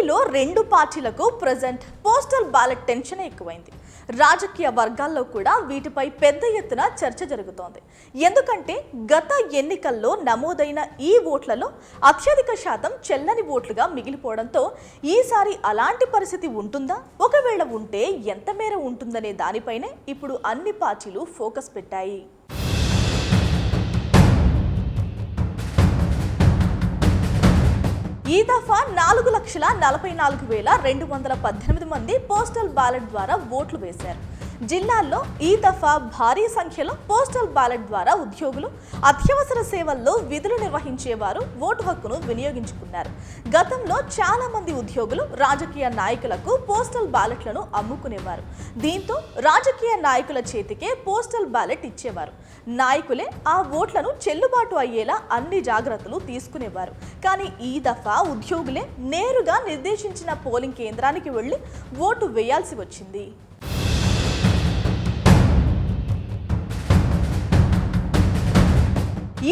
ఏపీలో రెండు పార్టీలకు ప్రెజెంట్ పోస్టల్ బ్యాలెట్ టెన్షన్ ఎక్కువైంది. రాజకీయ వర్గాల్లో కూడా వీటిపై పెద్ద ఎత్తున చర్చ జరుగుతోంది. ఎందుకంటే గత ఎన్నికల్లో నమోదైన ఈ ఓట్లలో అత్యధిక శాతం చెల్లని ఓట్లుగా మిగిలిపోవడంతో ఈసారి అలాంటి పరిస్థితి ఉంటుందా, ఒకవేళ ఉంటే ఎంత మేర ఉంటుందనే దానిపైనే ఇప్పుడు అన్ని పార్టీలు ఫోకస్ పెట్టాయి. ఈ దఫా 4,44,218 మంది పోస్టల్ బ్యాలెట్ ద్వారా ఓట్లు వేశారు. జిల్లాల్లో ఈ దఫా భారీ సంఖ్యలో పోస్టల్ బ్యాలెట్ ద్వారా ఉద్యోగులు, అత్యవసర సేవల్లో విధులు నిర్వహించేవారు ఓటు హక్కును వినియోగించుకున్నారు. గతంలో చాలా మంది ఉద్యోగులు రాజకీయ నాయకులకు పోస్టల్ బ్యాలెట్లను అమ్ముకునేవారు. దీంతో రాజకీయ నాయకుల చేతికే పోస్టల్ బ్యాలెట్ ఇచ్చేవారు. నాయకులే ఆ ఓట్లను చెల్లుబాటు అయ్యేలా అన్ని జాగ్రత్తలు తీసుకునేవారు. కానీ ఈ దఫా ఉద్యోగులే నేరుగా నిర్దేశించిన పోలింగ్ కేంద్రానికి వెళ్లి ఓటు వేయాల్సి వచ్చింది.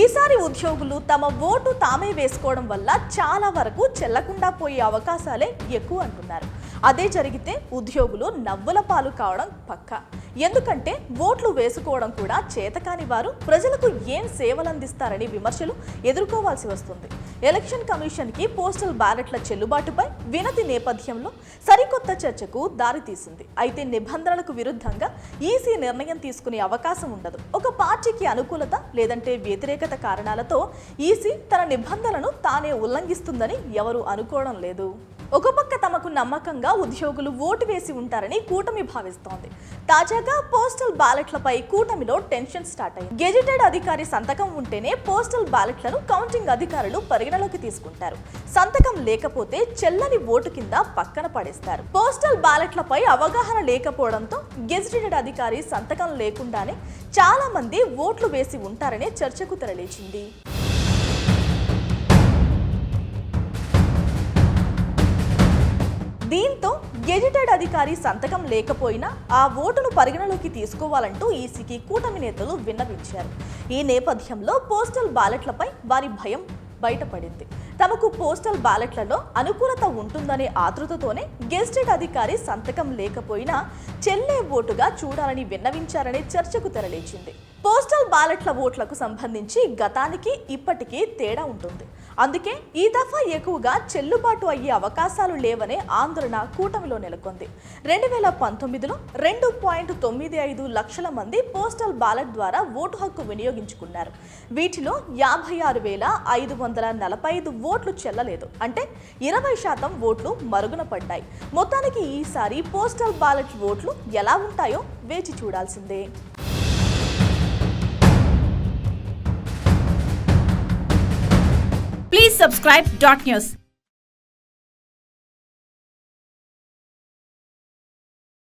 ఈసారి ఉద్యోగులు తమ ఓటు తామే వేసుకోవడం వల్ల చాలా వరకు చెల్లకుండా పోయే అవకాశాలే ఎక్కువ అంటున్నారు. అదే జరిగితే ఉద్యోగులు నవ్వుల పాలు కావడం పక్కా. ఎందుకంటే ఓట్లు వేసుకోవడం కూడా చేతకాని వారు ప్రజలకు ఏం సేవలు అందిస్తారని విమర్శలు ఎదుర్కోవాల్సి వస్తుంది. ఎలక్షన్ కమిషన్కి పోస్టల్ బ్యాలెట్ల చెల్లుబాటుపై వినతి నేపథ్యంలో సరికొత్త చర్చకు దారితీసింది. అయితే నిబంధనలకు విరుద్ధంగా ఈసీ నిర్ణయం తీసుకునే అవకాశం ఉండదు. ఒక పార్టీకి అనుకూలత లేదంటే వ్యతిరేకత కారణాలతో ఈసీ తన నిబంధనలను తానే ఉల్లంఘిస్తుందని ఎవరూ అనుకోవడం లేదు. ఒక పక్క తమకు నమ్మకంగా ఉద్యోగులు ఓటు వేసి ఉంటారని కూటమి భావిస్తోంది. తాజాగా పోస్టల్ బ్యాలెట్లపై కూటమిలో టెన్షన్ స్టార్ట్ అయింది. గెజిటెడ్ అధికారి సంతకం ఉంటేనే పోస్టల్ బ్యాలెట్లను కౌంటింగ్ అధికారులు పరిగణలోకి తీసుకుంటారు. సంతకం లేకపోతే చెల్లని ఓటు కింద పక్కన పడేస్తారు. పోస్టల్ బ్యాలెట్లపై అవగాహన లేకపోవడంతో గెజిటెడ్ అధికారి సంతకం లేకుండానే చాలా మంది ఓట్లు వేసి ఉంటారనే చర్చకు తెరలేచింది. దీంతో గెజిటెడ్ అధికారి సంతకం లేకపోయినా ఆ ఓటును పరిగణలోకి తీసుకోవాలంటూ ఈసీకి కూటమి నేతలు విన్నవించారు. ఈ నేపథ్యంలో పోస్టల్ బ్యాలెట్లపై వారి భయం బయటపడింది. తమకు పోస్టల్ బ్యాలెట్లలో అనుకూలత ఉంటుందనే ఆతృతతోనే గెజిటెడ్ అధికారి సంతకం లేకపోయినా చెల్లే ఓటుగా చూడాలని విన్నవించారనే చర్చకు తెరలేచింది. పోస్టల్ బ్యాలెట్ల ఓట్లకు సంబంధించి గతానికి ఇప్పటికీ తేడా ఉంటుంది. అందుకే ఈ దఫా ఎక్కువగా చెల్లుబాటు అయ్యే అవకాశాలు లేవనే ఆందోళన కూటమిలో నెలకొంది. 2019లో 2.95 లక్షల మంది పోస్టల్ బ్యాలెట్ ద్వారా ఓటు హక్కు వినియోగించుకున్నారు. వీటిలో 56,545 ఓట్లు చెల్లలేదు. అంటే 20% ఓట్లు మరుగున పడ్డాయి. మొత్తానికి ఈసారి పోస్టల్ బ్యాలెట్ ఓట్లు ఎలా ఉంటాయో వేచి చూడాల్సిందే. Please subscribe .news.